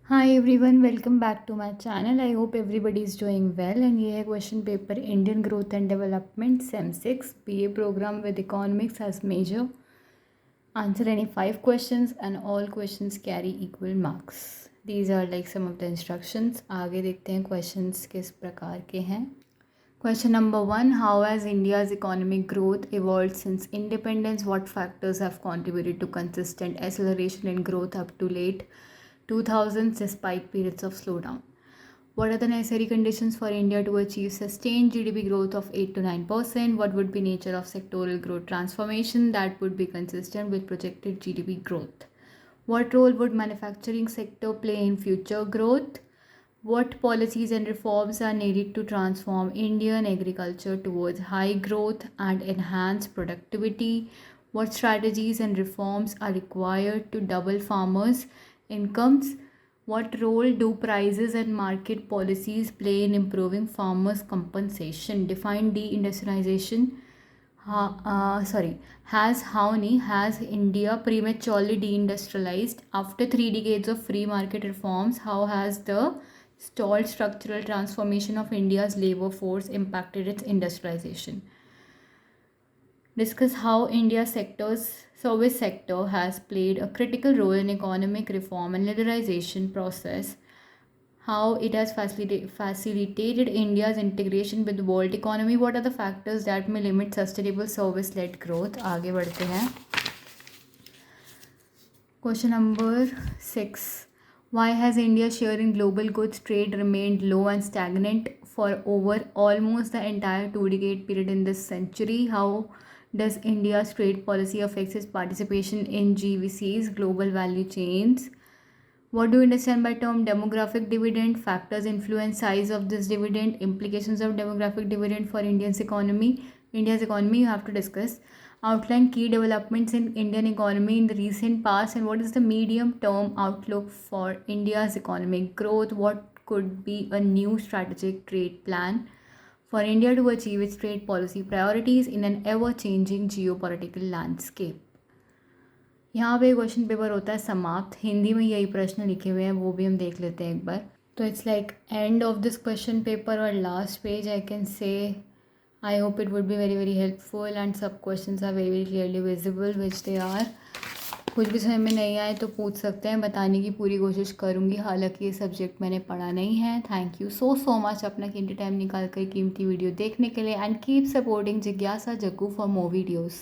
Hi everyone, welcome back to my channel. I hope everybody is doing well. And ये है question paper Indian growth and development same 6 BA program with economics as major. Answer any 5 questions and all questions carry equal marks. These are like some of the instructions. आगे देखते हैं questions किस प्रकार के हैं. Question number 1. How has India's economic growth evolved since independence? What factors have contributed to consistent acceleration in growth up to late 2000s despite periods of slowdown? What are the necessary conditions for India to achieve sustained GDP growth of 8 to 9%? What would be nature of sectoral growth transformation that would be consistent with projected GDP growth? What role would manufacturing sector play in future growth? What policies and reforms are needed to transform Indian agriculture towards high growth and enhance productivity? What strategies and reforms are required to double farmers' incomes? What role do prices and market policies play in improving farmers' compensation? Define deindustrialization. Has India prematurely deindustrialized after 3 decades of free market reforms? How has the stalled structural transformation of India's labor force impacted its industrialization? Discuss how India's service sector has played a critical role in economic reform and liberalization process, how it has facilitated India's integration with the world economy. What are the factors that may limit sustainable service-led growth? आगे बढ़ते हैं. Question number 6. Why has India's share in global goods trade remained low and stagnant for over almost the entire 2 decade period in this century? How does India's trade policy affect its participation in GVC's global value chains? What do you understand by term demographic dividend? Factors influence size of this dividend. Implications of demographic dividend for India's economy. India's economy you have to discuss. Outline key developments in Indian economy in the recent past and what is the medium term outlook for India's economic growth. What could be a new strategic trade plan for India to achieve its trade policy priorities in an ever changing geopolitical landscape. यहाँ पे question paper होता है समाप्त. हिंदी में यही प्रश्न लिखे हुए हैं, वो भी हम देख लेते हैं एक बार. तो it's like end of this question paper और last page I can say. I hope it would be very very helpful and सब questions are very very clearly visible which they are. कुछ भी समझ में नहीं आए तो पूछ सकते हैं, बताने की पूरी कोशिश करूँगी. हालांकि ये सब्जेक्ट मैंने पढ़ा नहीं है. थैंक यू सो मच अपना कीमती टाइम निकाल कर कीमती वीडियो देखने के लिए एंड कीप सपोर्टिंग जिज्ञासा जग्गू फॉर मोर वीडियोज़.